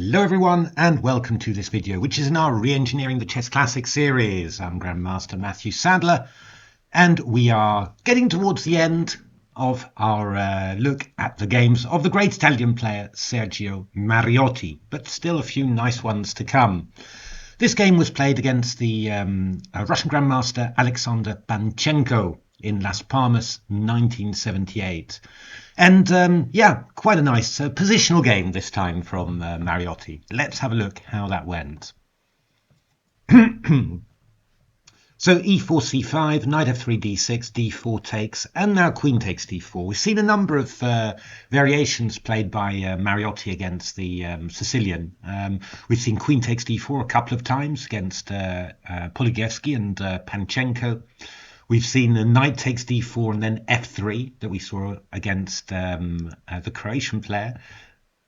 Hello everyone and welcome to this video, which is in our Reengineering the Chess Classic series. I'm Grandmaster Matthew Sadler and we are getting towards the end of our look at the games of the great Italian player Sergio Mariotti, but still a few nice ones to come. This game was played against the Russian Grandmaster Mariotti-Panchenko in Las Palmas 1978. And yeah, quite a nice positional game this time from Mariotti. Let's have a look how that went. So e4, c5, knight f3, d6, d4 takes, and now queen takes d4. We've seen a number of variations played by Mariotti against the Sicilian. We've seen queen takes d4 a couple of times against Poligievski and Panchenko. We've seen a knight takes d4 and then f3 that we saw against the Croatian player.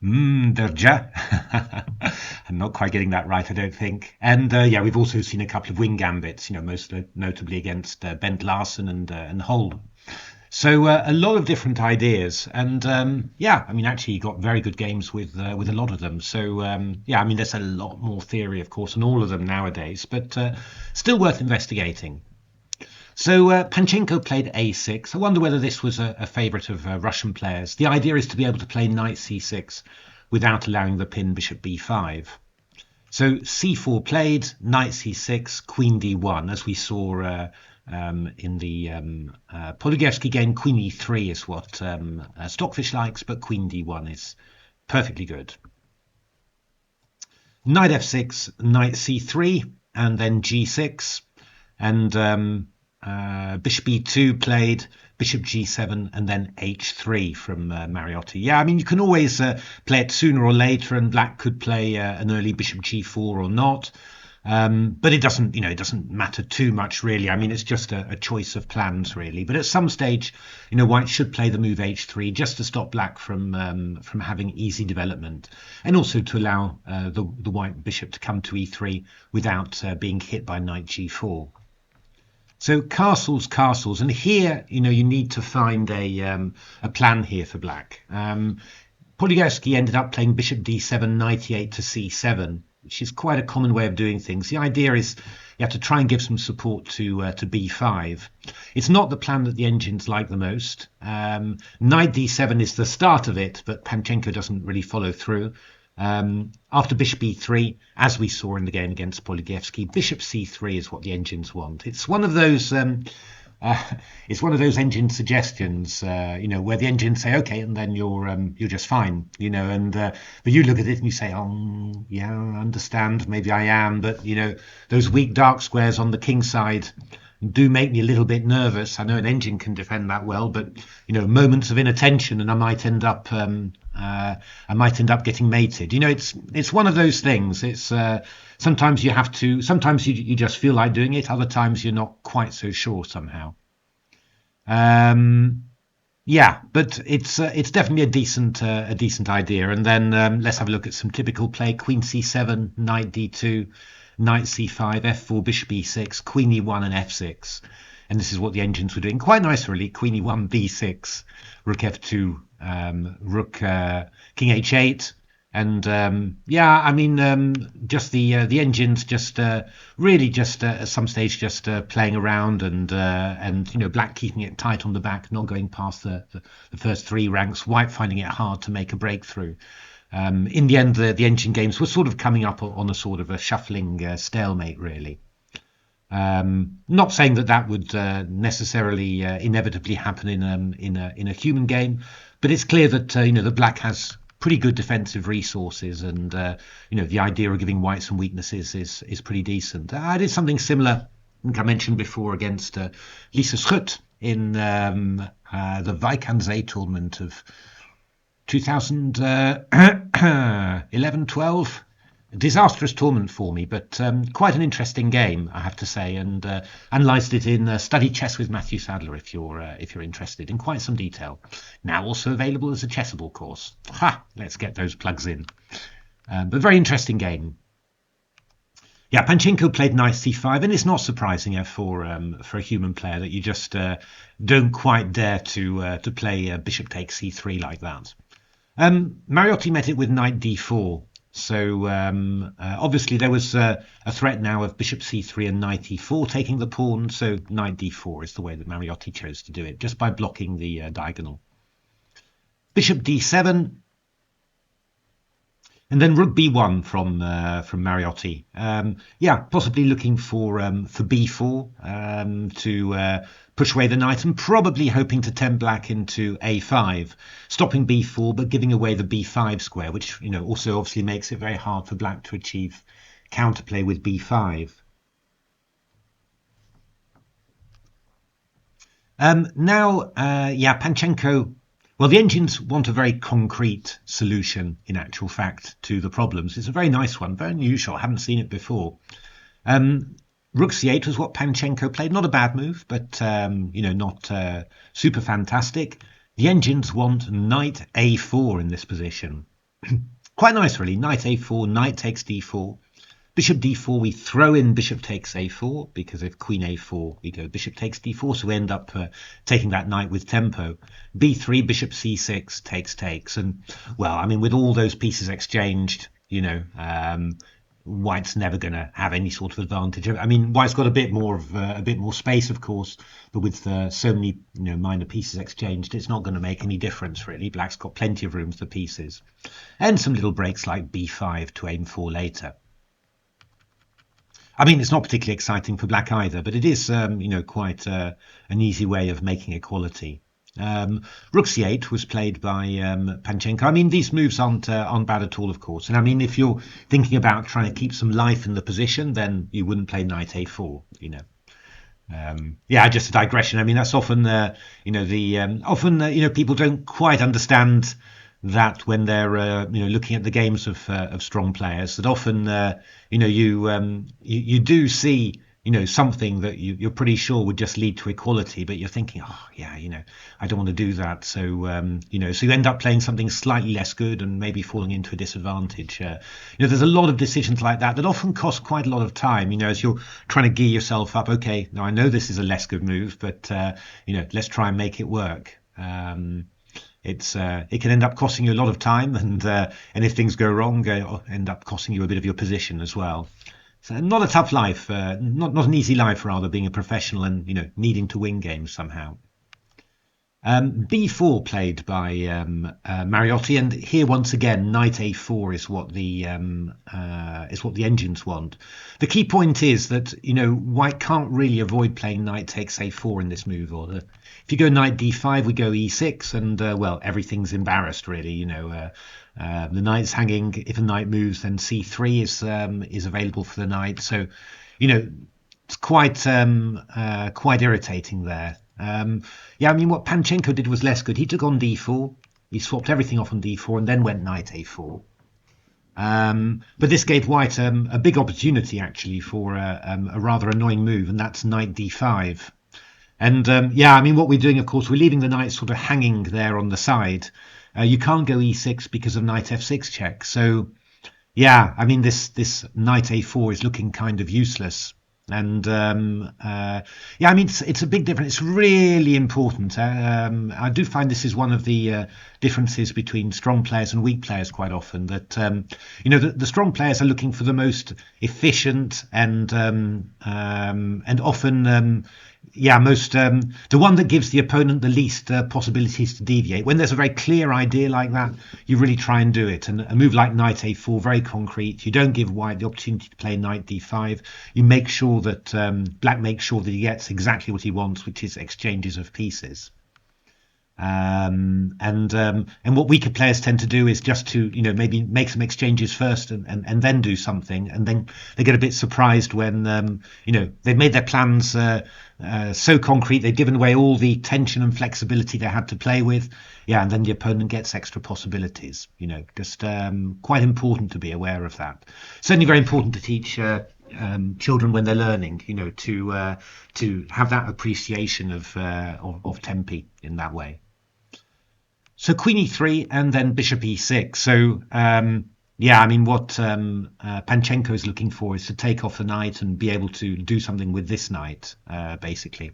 Indulge. I'm not quite getting that right, I don't think. And yeah, we've also seen a couple of wing gambits, most notably against Bent Larsen and Hold. So a lot of different ideas, and yeah, I mean, actually, he got very good games with a lot of them. So yeah, I mean, there's a lot more theory, of course, on all of them nowadays, but still worth investigating. So Panchenko played a6. I wonder whether this was a favourite of Russian players. The idea is to be able to play knight c6 without allowing the pin bishop b5. So c4 played, knight c6, queen d1, as we saw in the Poligievski game. Queen e3 is what Stockfish likes, but queen d1 is perfectly good. Knight f6, knight c3, and then g6, and bishop e2 played, bishop g7, and then h3 from Mariotti. Yeah, I mean, you can always play it sooner or later, and black could play an early bishop g4 or not. But it doesn't, it doesn't matter too much, really. I mean, it's just a choice of plans, really. But at some stage, white should play the move h3 just to stop black from having easy development, and also to allow the white bishop to come to e3 without being hit by knight g4. So castles, and here, you need to find a plan here for black. Poligievski ended up playing bishop d7, knight e8 to c7, which is quite a common way of doing things. The idea is you have to try and give some support to b5. It's not the plan that the engines like the most. Knight d7 is the start of it, but Panchenko doesn't really follow through. After bishop e3, as we saw in the game against Poligievski, bishop c3 is what the engines want. It's one of those engine suggestions, where the engines say okay, and then you're just fine, and but you look at it and you say, oh yeah, I understand, maybe I am, but those weak dark squares on the king side do make me a little bit nervous. I know an engine can defend that well, but moments of inattention and I might end up getting mated. It's one of those things. It's sometimes you have to, sometimes you just feel like doing it, other times you're not quite so sure somehow. Yeah, but it's definitely a decent idea. And then let's have a look at some typical play. Queen c7, knight d2, knight c5, f4, bishop e6, queen e1 and f6. And this is what the engines were doing. Quite nice, really. Queen e1, b6, rook f2, rook king h8. And yeah, I mean, just the engines just really just at some stage just playing around, and black keeping it tight on the back, not going past the first three ranks, white finding it hard to make a breakthrough. In the end, the engine games were sort of coming up on a sort of a shuffling stalemate, really. Not saying that would necessarily inevitably happen in a human game, but it's clear that the black has pretty good defensive resources, and the idea of giving white some weaknesses is pretty decent. I did something similar, I think I mentioned before, against Lisa Schut in the Weikanzee tournament of 2011-12. A disastrous tournament for me, but quite an interesting game, I have to say, and analysed it in Study Chess with Matthew Sadler if you're interested, in quite some detail. Now also available as a Chessable course. Ha! Let's get those plugs in. But very interesting game. Yeah, Panchenko played knight c5, and it's not surprising for a human player that you just don't quite dare to play bishop takes c3 like that. Mariotti met it with knight d4. So obviously there was a threat now of bishop c3 and knight e4 taking the pawn. So knight d4 is the way that Mariotti chose to do it, just by blocking the diagonal. Bishop d7. And then rook b1 from Mariotti. Yeah, possibly looking for b4 to push away the knight, and probably hoping to tempt black into a5, stopping b4 but giving away the b5 square, which also obviously makes it very hard for black to achieve counterplay with b5. Now, yeah, Panchenko. Well, the engines want a very concrete solution, in actual fact, to the problems. It's a very nice one, very unusual. I haven't seen it before. Rook c8 was what Panchenko played. Not a bad move, but not super fantastic. The engines want knight a4 in this position. Quite nice, really. Knight a4, knight takes d4. Bishop d4, we throw in bishop takes a4, because if queen a4, we go bishop takes d4, so we end up taking that knight with tempo. b3, bishop c6, takes. And, well, I mean, with all those pieces exchanged, White's never going to have any sort of advantage. I mean, White's got a bit more space, of course, but with so many minor pieces exchanged, it's not going to make any difference, really. Black's got plenty of room for pieces. And some little breaks like b5 to aim for later. I mean, it's not particularly exciting for black either, but it is, quite an easy way of making equality. Rook c8 was played by Panchenko. I mean, these moves aren't bad at all, of course. And I mean, if you're thinking about trying to keep some life in the position, then you wouldn't play knight a4. Yeah, just a digression. I mean, that's often, people don't quite understand that when they're looking at the games of strong players, that often you do see something that you're pretty sure would just lead to equality, but you're thinking, oh yeah, I don't want to do that, so so you end up playing something slightly less good and maybe falling into a disadvantage. There's a lot of decisions like that often cost quite a lot of time, as you're trying to gear yourself up. Okay, now I know this is a less good move, but let's try and make it work. It can end up costing you a lot of time, and if things go wrong, end up costing you a bit of your position as well. So not a tough life, not an easy life, rather, being a professional and needing to win games somehow. b4 played by Mariotti, and here once again knight a4 is what the engines want. The key point is that White can't really avoid playing knight takes a4 in this move order. If you go knight d5, we go e6, and well, everything's embarrassed, really. The knight's hanging. If a knight moves, then c3 is available for the knight. So it's quite irritating there. Yeah, I mean, what Panchenko did was less good. He took on d4, he swapped everything off on d4, and then went knight a4. But this gave White a big opportunity, actually, for a rather annoying move, and that's knight d5. And yeah, I mean, what we're doing, of course, we're leaving the knight sort of hanging there on the side. You can't go e6 because of knight f6 check. So yeah, I mean, this knight a4 is looking kind of useless. And yeah, I mean, it's a big difference. It's really important. I do find this is one of the differences between strong players and weak players quite often, that the strong players are looking for the most efficient and often the one that gives the opponent the least possibilities to deviate. When there's a very clear idea like that, you really try and do it. And a move like knight a4, very concrete. You don't give White the opportunity to play knight d5. You make sure that Black makes sure that he gets exactly what he wants, which is exchanges of pieces. And what weaker players tend to do is just to maybe make some exchanges first and then do something, and then they get a bit surprised when they've made their plans so concrete, they've given away all the tension and flexibility they had to play with, and then the opponent gets extra possibilities. Just quite important to be aware of that. Certainly very important to teach children when they're learning, to have that appreciation of tempi in that way. So queen e3 and then bishop e6. So yeah, I mean, what Panchenko is looking for is to take off the knight and be able to do something with this knight, basically.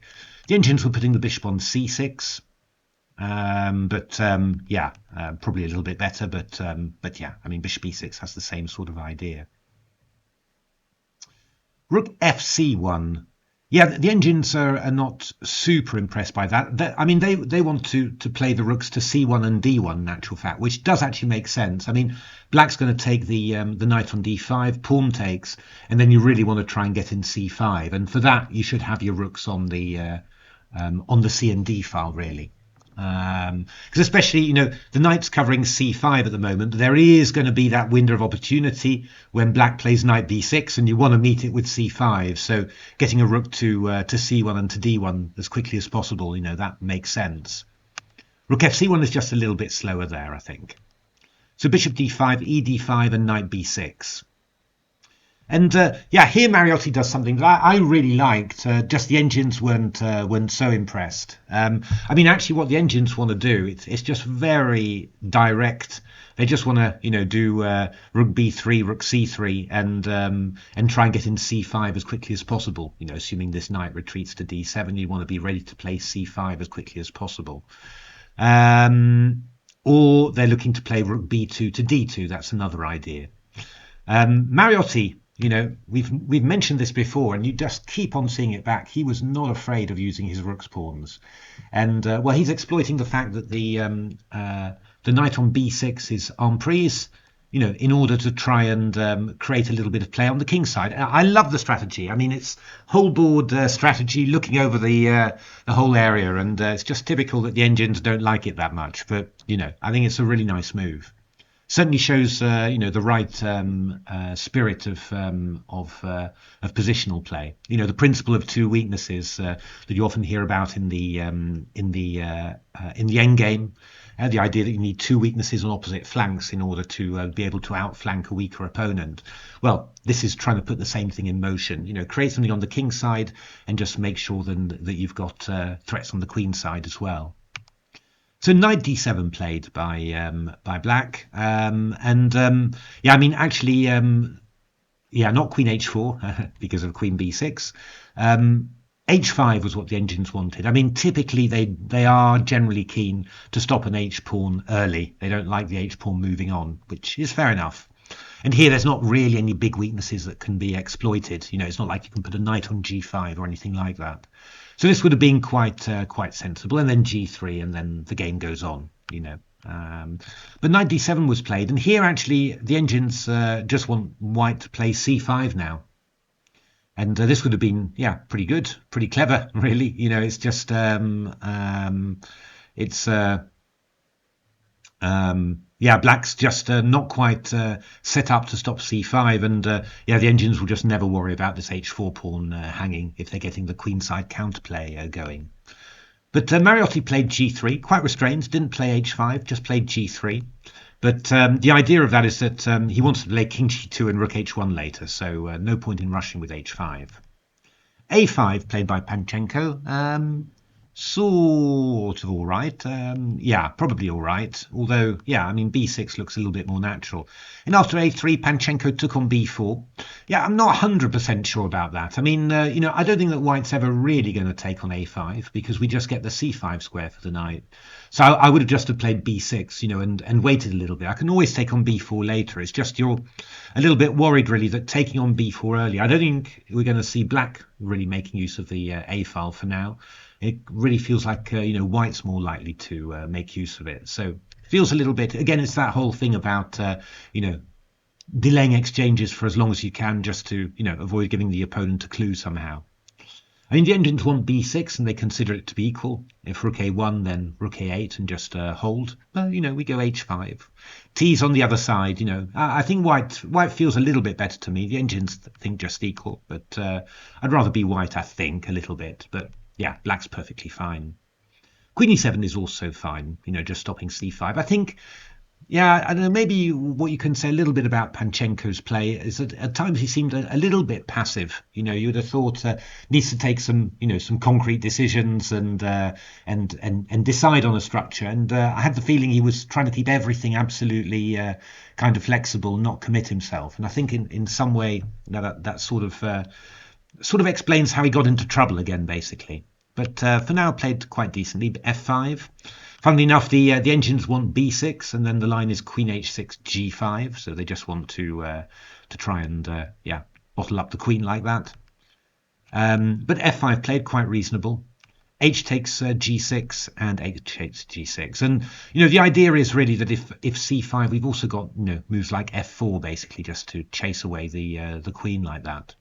The engines were putting the bishop on c6. Yeah, probably a little bit better. But yeah, I mean, bishop e6 has the same sort of idea. Rook fc1. Yeah, the engines are not super impressed by that. I mean, they want to play the rooks to c1 and d1 in actual fact, which does actually make sense. I mean, black's going to take the knight on d5, pawn takes, and then you really want to try and get in c5. And for that, you should have your rooks on the C and D file, really. Because especially, the knight's covering c5 at the moment. There is going to be that window of opportunity when black plays knight b6, and you want to meet it with c5. So getting a rook to c1 and to d1 as quickly as possible, that makes sense. Rook fc1 is just a little bit slower there, I think. So bishop d5, e d5, and knight b6. And yeah, here Mariotti does something that I really liked. Just the engines weren't so impressed. I mean, actually, what the engines want to do, it's just very direct. They just want to, do rook b3, rook c3, and try and get in c5 as quickly as possible. Assuming this knight retreats to d7, you want to be ready to play c5 as quickly as possible. Or they're looking to play rook b2 to d2. That's another idea. Mariotti. We've mentioned this before, and you just keep on seeing it back. He was not afraid of using his rook's pawns, and well, he's exploiting the fact that the knight on b6 is emprise, in order to try and create a little bit of play on the king side. I love the strategy. I mean, it's whole board strategy, looking over the whole area, and it's just typical that the engines don't like it that much. But I think it's a really nice move. Certainly shows the right spirit of positional play. The principle of two weaknesses that you often hear about in the end game. The idea that you need two weaknesses on opposite flanks in order to be able to outflank a weaker opponent. Well, this is trying to put the same thing in motion. Create something on the king side and just make sure then that you've got threats on the queen side as well. So knight d7 played by black, yeah, I mean, actually, yeah, not queen h4 because of queen b6. H5 was what the engines wanted. I mean, typically they are generally keen to stop an h pawn early. They don't like the h pawn moving on, which is fair enough. And here there's not really any big weaknesses that can be exploited. It's not like you can put a knight on g5 or anything like that. So this would have been quite sensible, and then g3, and then the game goes on. But knight d7 was played, and here actually the engines just want white to play c5 now, and this would have been pretty good, pretty clever, really. It's just yeah, black's just not quite set up to stop c5, and yeah, the engines will just never worry about this h4 pawn hanging if they're getting the queenside counterplay going. But Mariotti played g3, quite restrained, didn't play h5, just played g3. But the idea of that is that he wants to play king g2 and rook h1 later, so no point in rushing with h5. a5 played by Panchenko. Sort of all right. Yeah, probably all right. Although, yeah, I mean, b6 looks a little bit more natural. And after a3, Panchenko took on b4. Yeah, I'm not 100% sure about that. I mean, I don't think that white's ever really going to take on a5 because we just get the c5 square for the knight. So I would have just have played b6, and waited a little bit. I can always take on b4 later. It's just you're a little bit worried, really, that taking on b4 early. I don't think we're going to see black really making use of the a file for now. It really feels like white's more likely to make use of it. So it feels a little bit, again, it's that whole thing about delaying exchanges for as long as you can, just to avoid giving the opponent a clue somehow. I mean, the engines want b6 and they consider it to be equal. If rook a1, then rook a8 and just hold. Well, we go h5. T's on the other side. I think white feels a little bit better to me. The engines think just equal, but I'd rather be white, I think, a little bit. But yeah, black's perfectly fine. Queen e7 is also fine, just stopping c5. I think, yeah, I don't know, maybe what you can say a little bit about Panchenko's play is that at times he seemed a little bit passive. You would have thought needs to take some concrete decisions and decide on a structure. And I had the feeling he was trying to keep everything absolutely kind of flexible, not commit himself. And I think in some way that sort of explains how he got into trouble again, basically. But for now, played quite decently. f5. Funnily enough, the engines want b6, and then the line is queen h6 g5, so they just want to try and bottle up the queen like that. But f5 played, quite reasonable. H takes g6 and h takes g6, and the idea is really that if c5, we've also got moves like f4, basically just to chase away the queen like that.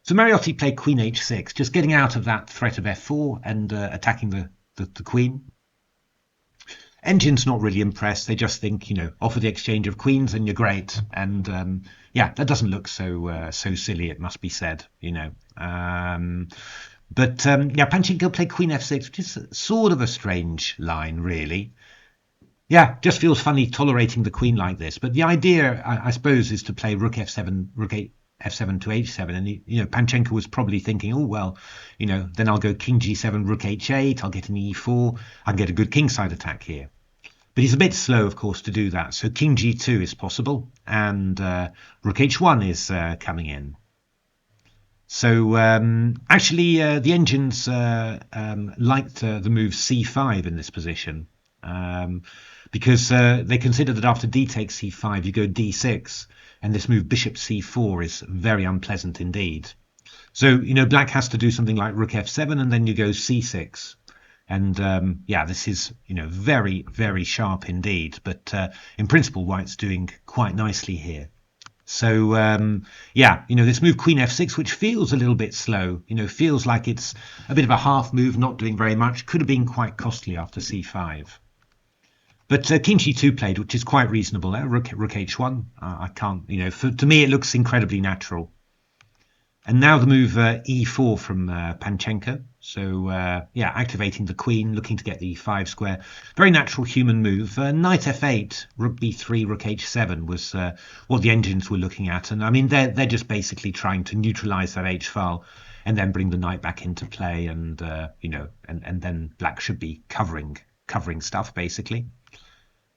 So Mariotti played queen h6, just getting out of that threat of f4 and attacking the queen. Engine's not really impressed. They just think, offer the exchange of queens and you're great. And that doesn't look so silly, it must be said, But Panchenko played queen f6, which is sort of a strange line, really. Yeah, just feels funny tolerating the queen like this. But the idea, I suppose, is to play rook f7, rook f7 to h7. And, Panchenko was probably thinking, oh, well, then I'll go king g7, rook h8. I'll get an e4. I can get a good kingside attack here. But he's a bit slow, of course, to do that. So king g2 is possible. And rook h1 is coming in. So actually, the engines liked the move c5 in this position. Because they consider that after d takes c5, you go d6. And this move bishop c4 is very unpleasant indeed. So, black has to do something like rook f7, and then you go c6. And this is, very, very sharp indeed. But in principle, white's doing quite nicely here. So, this move queen f6, which feels a little bit slow, feels like it's a bit of a half move, not doing very much, could have been quite costly after c5. But king g2 played, which is quite reasonable. Rook h1. I can't, to me, it looks incredibly natural. And now the move e4 from Panchenko. So, activating the queen, looking to get the e5 square. Very natural human move. Knight f8, rook b3, rook h7 was what the engines were looking at. And I mean, they're just basically trying to neutralize that h file and then bring the knight back into play. And, and then black should be covering stuff, basically.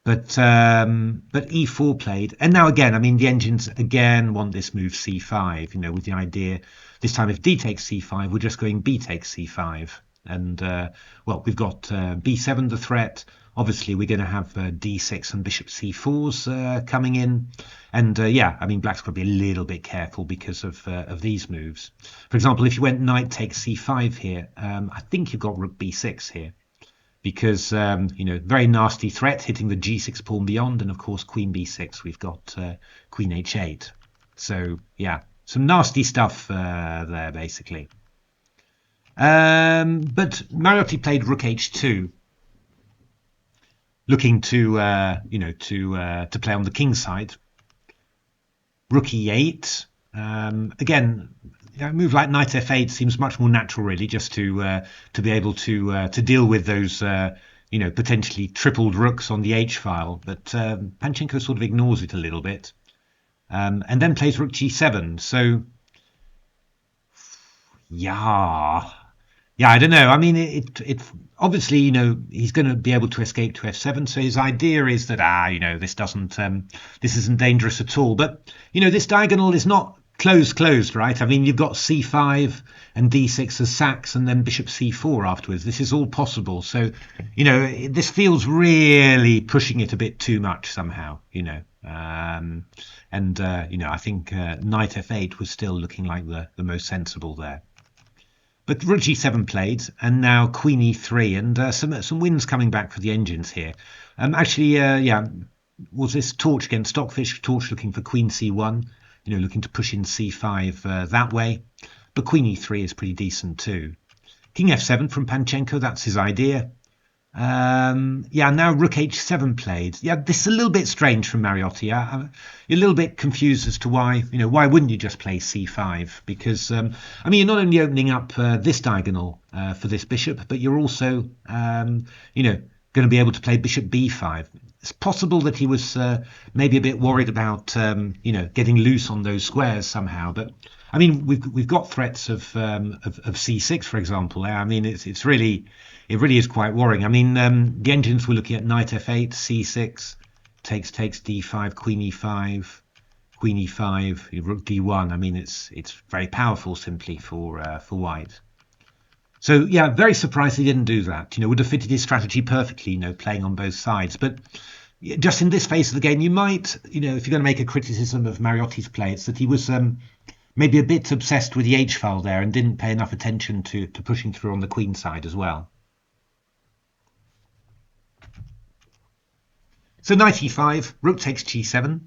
But e4 played, and now again, I mean, the engines again want this move c5, with the idea this time if d takes c5, we're just going b takes c5, and we've got b7 the threat. Obviously, we're going to have d6 and bishop c4s coming in, and I mean, black's got to be a little bit careful because of these moves. For example, if you went knight takes c5 here, I think you've got rook b6 here. Because, very nasty threat hitting the g6 pawn beyond. And, of course, queen b6, we've got queen h8. So, some nasty stuff there, basically. But Mariotti played rook h2, looking to play on the king side. Rook e8. Again, a move like knight f8 seems much more natural, really, just to be able to deal with those potentially tripled rooks on the h file. But Panchenko sort of ignores it a little bit, and then plays rook g7. So I don't know. I mean, it obviously he's going to be able to escape to f7. So his idea is that this isn't dangerous at all. But this diagonal is not closed, right? I mean, you've got c5 and d6 as sacks, and then bishop c4 afterwards. This is all possible. So, this feels really pushing it a bit too much somehow, I think knight f8 was still looking like the most sensible there. But rook g7 played, and now queen e3, and some wins coming back for the engines here. Was this torch against Stockfish? Torch looking for queen c1. Looking to push in c5 that way. But queen e3 is pretty decent too. King f7 from Panchenko, that's his idea. Now rook h7 played. Yeah, this is a little bit strange from Mariotti. You're a little bit confused as to why, why wouldn't you just play c5? Because, you're not only opening up this diagonal for this bishop, but you're also, going to be able to play bishop b5. It's possible that he was maybe a bit worried about, getting loose on those squares somehow. But I mean, we've got threats of c6, for example. I mean, it really is quite worrying. I mean, the engines were looking at knight f8, c6, takes d5, queen e5, rook d1. I mean, it's very powerful simply for white. So yeah, very surprised he didn't do that. Would have fitted his strategy perfectly, playing on both sides. But just in this phase of the game, you might, if you're going to make a criticism of Mariotti's play, it's that he was maybe a bit obsessed with the H-file there and didn't pay enough attention to pushing through on the queen side as well. So knight e5, rook takes g7.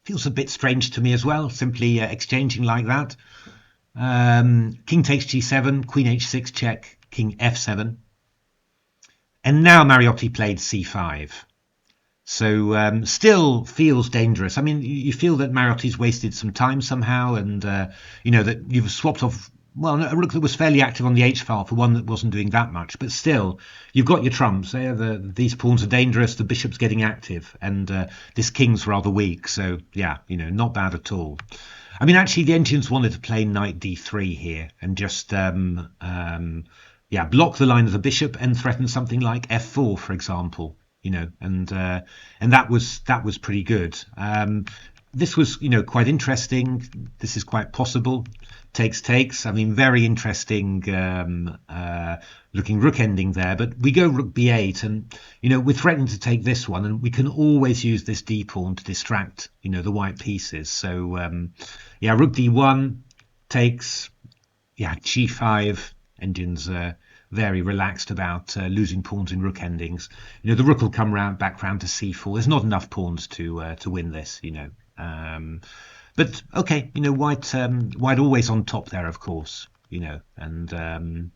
Feels a bit strange to me as well, simply exchanging like that. King takes g7, queen h6 check, king f7. And now Mariotti played c5. So still feels dangerous. I mean, you feel that Mariotti's wasted some time somehow, and that you've swapped off, well, a rook that was fairly active on the h-file for one that wasn't doing that much. But still, you've got your trumps. These pawns are dangerous, the bishop's getting active, and this king's rather weak. So yeah, not bad at all. I mean, actually, the engines wanted to play knight d3 here and just block the line of the bishop and threaten something like f4, for example. And that was pretty good. This was quite interesting. This is quite possible. Takes. I mean, very interesting looking rook ending there. But we go rook b8, and we're threatening to take this one, and we can always use this d pawn to distract the white pieces. So rook d1 takes. G5 engines. Very relaxed about losing pawns in rook endings. The rook will come back round to c4. There's not enough pawns to win this. But okay, white always on top there, of course. And I mean,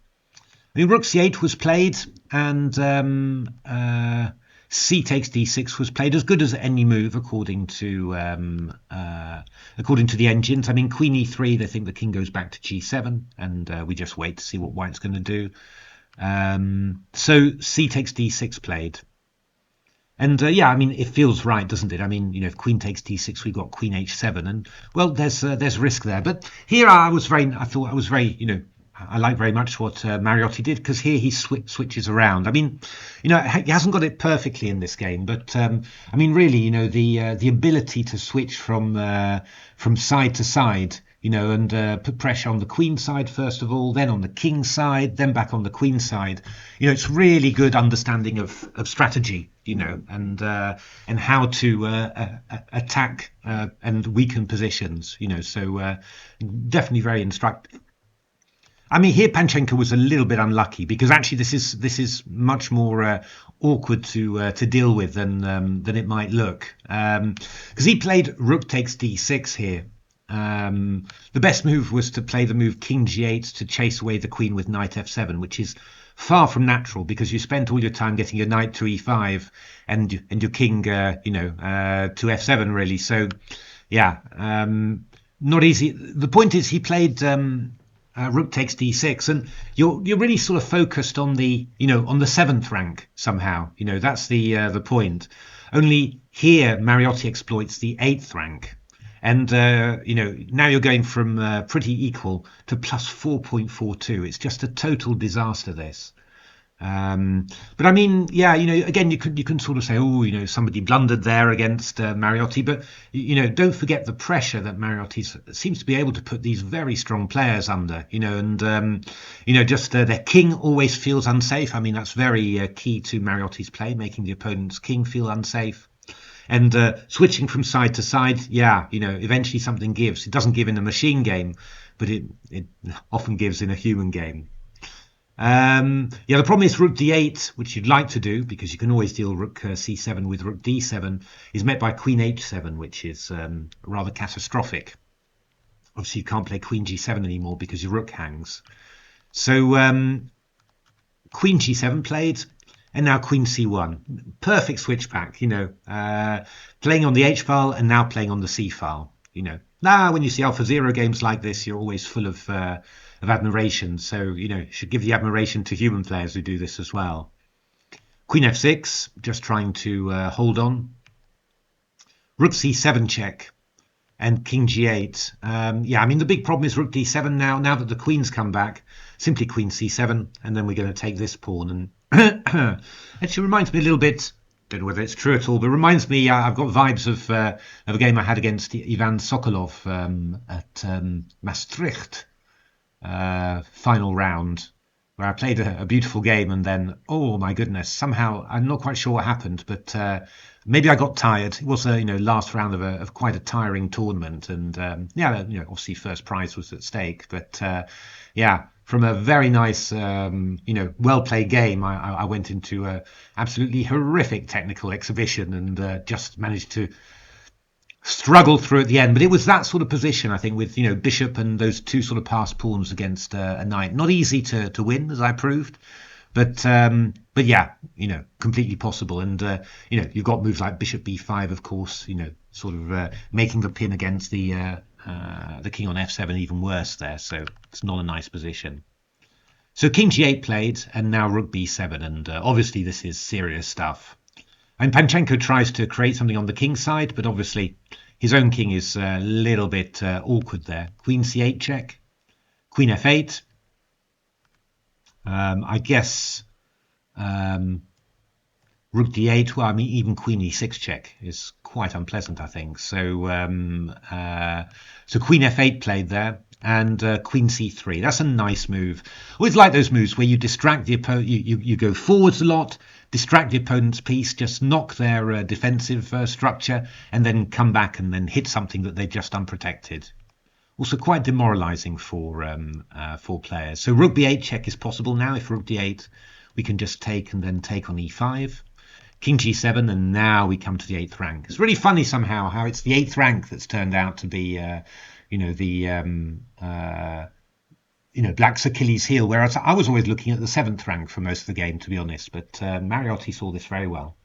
rook c8 was played, and c takes d6 was played, as good as any move according to the engines. I mean, queen e3, they think the king goes back to g7, and we just wait to see what white's going to do. So c takes d6 played, and I mean, it feels right, doesn't it? I mean, if queen takes d6, we've got queen h7, and well, there's risk there. But here I like very much what Mariotti did, because here he switches around. I mean, he hasn't got it perfectly in this game, but I mean, really, the ability to switch from side to side. And put pressure on the queen side first of all, then on the king side, then back on the queen side. It's really good understanding of strategy, and how to attack and weaken positions. So definitely very instructive. I mean, here Panchenko was a little bit unlucky, because actually this is much more awkward to deal with than it might look, because he played rook takes d6 here. The best move was to play the move king g8 to chase away the queen with knight f7, which is far from natural, because you spent all your time getting your knight to e5 and your king to f7 really. So not easy. The point is, he played rook takes d6, and you're really sort of focused on the on the 7th rank somehow. That's the point. Only here Mariotti exploits the 8th rank. And, now you're going from pretty equal to plus 4.42. It's just a total disaster, this. But I mean, again, you can sort of say, somebody blundered there against Mariotti. But, don't forget the pressure that Mariotti seems to be able to put these very strong players under, and, just their king always feels unsafe. I mean, that's very key to Mariotti's play, making the opponent's king feel unsafe. And switching from side to side, eventually something gives. It doesn't give in a machine game, but it often gives in a human game. The problem is rook d8, which you'd like to do, because you can always deal rook c7 with rook d7, is met by queen h7, which is rather catastrophic. Obviously, you can't play queen g7 anymore because your rook hangs. So queen g7 played. And now queen c1, perfect switchback, playing on the h-file and now playing on the c-file. Now when you see AlphaZero games like this, you're always full of admiration. So, you should give the admiration to human players who do this as well. Queen f6, just trying to hold on. Rook c7 check and king g8. I mean, the big problem is rook d7 now that the queen's come back. Simply queen c7, and then we're going to take this pawn. And actually reminds me a little bit, don't know whether it's true at all, but reminds me, I've got vibes of a game I had against Ivan Sokolov at Maastricht, final round. where I played a beautiful game and then, oh my goodness, somehow I'm not quite sure what happened, but maybe I got tired. It was a last round of quite a tiring tournament, and yeah, obviously first prize was at stake, but yeah, from a very nice well played game, I went into a absolutely horrific technical exhibition and just managed to struggle through at the end. But it was that sort of position, I think, with bishop and those two sort of passed pawns against a knight. Not easy to win, as I proved, but yeah, completely possible. And you've got moves like bishop b5, of course, sort of making the pin against the king on f7 even worse there. So it's not a nice position. So king g8 played, and now rook b7, and obviously this is serious stuff. And Panchenko tries to create something on the king side, but obviously his own king is a little bit awkward there. Queen c8 check, queen f8. I guess rook d8. Well, I mean, even queen e6 check is quite unpleasant, I think. So so queen f8 played there, and queen c3. That's a nice move. Always like those moves where you distract the opponent. You go forwards a lot, distract the opponent's piece, just knock their defensive structure, and then come back and then hit something that they're just unprotected. Also quite demoralizing for players. So rook b8 check is possible now. If rook d8, we can just take and then take on e5. King g7, and now we come to the 8th rank. It's really funny somehow how it's the 8th rank that's turned out to be Black's Achilles heel, whereas I was always looking at the 7th rank for most of the game, to be honest. But Mariotti saw this very well.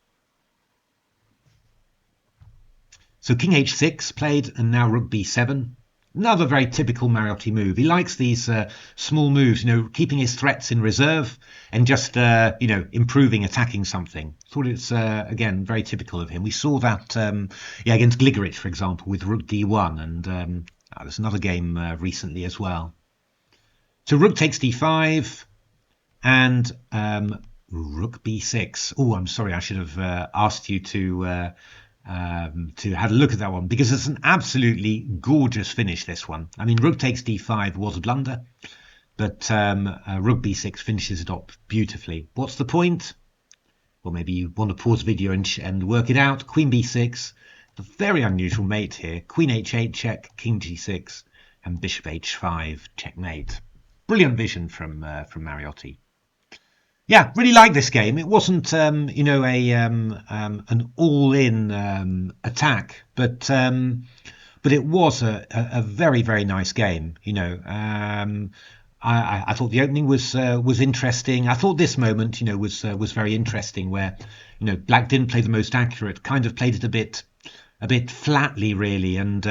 So king h6 played, and now rook b7. Another very typical Mariotti move. He likes these small moves, keeping his threats in reserve and just, improving, attacking something. Thought it's, again, very typical of him. We saw that against Gligorich, for example, with rook d1, and there's another game recently as well. So rook takes d5 and rook b6. Oh, I'm sorry, I should have asked you to have a look at that one, because it's an absolutely gorgeous finish, this one. I mean, rook takes d5 was a blunder, but rook b6 finishes it up beautifully. What's the point? Well, maybe you want to pause the video and work it out. Queen b6, a very unusual mate here. Queen h8 check, king g6, and bishop h5 checkmate. Brilliant vision from Mariotti. Yeah, really like this game. It wasn't, an all-in attack, but it was a very, very nice game. I thought the opening was interesting. I thought this moment, was very interesting, where Black didn't play the most accurate, kind of played it a bit flatly, really, and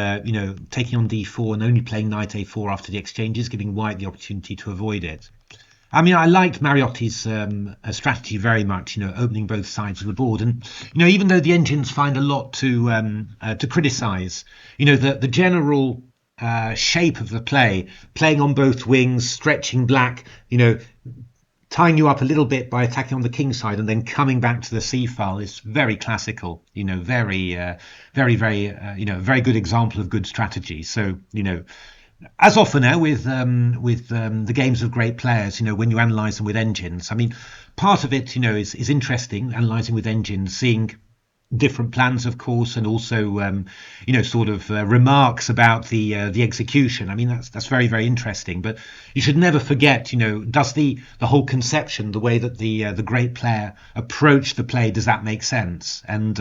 taking on d4 and only playing knight a4 after the exchanges, giving White the opportunity to avoid it. I mean, I liked Mariotti's strategy very much, opening both sides of the board. And, even though the engines find a lot to criticize, the general shape of the play, playing on both wings, stretching Black, tying you up a little bit by attacking on the king side and then coming back to the c file is very classical, very, very good example of good strategy. So, as often now with the games of great players, when you analyze them with engines, I mean, part of it, is interesting, analyzing with engines, seeing different plans, of course, and also remarks about the execution. I mean, that's very, very interesting, but you should never forget, does the whole conception, the way that the great player approached the play, does that make sense? And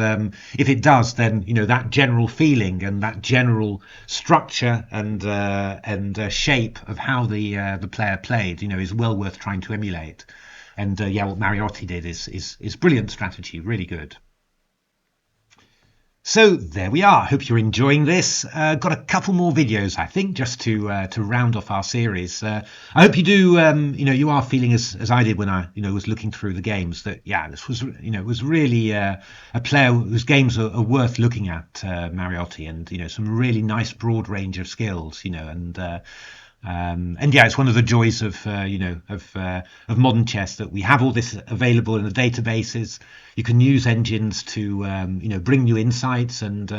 if it does, then that general feeling and that general structure and shape of how the player played, is well worth trying to emulate. And what Mariotti did is brilliant strategy, really good. So there we are. Hope you're enjoying this. Got a couple more videos, I think, just to round off our series. I hope you do. You are feeling as I did when I was looking through the games, that this was was really a player whose games are worth looking at, Mariotti, and some really nice broad range of skills. And it's one of the joys of modern chess, that we have all this available in the databases. You can use engines to bring new insights and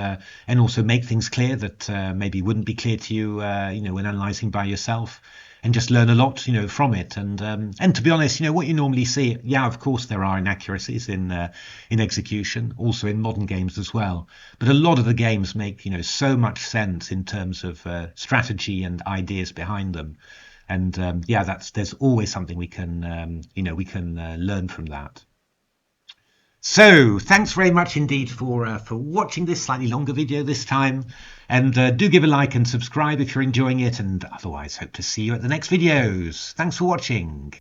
also make things clear that maybe wouldn't be clear to you when analyzing by yourself. and just learn a lot, from it. And to be honest, what you normally see, yeah, of course there are inaccuracies in execution, also in modern games as well. But a lot of the games make so much sense in terms of strategy and ideas behind them. And yeah, there's always something we can learn from that. So thanks very much indeed for watching this slightly longer video this time, and do give a like and subscribe if you're enjoying it, and otherwise hope to see you at the next videos. Thanks for watching.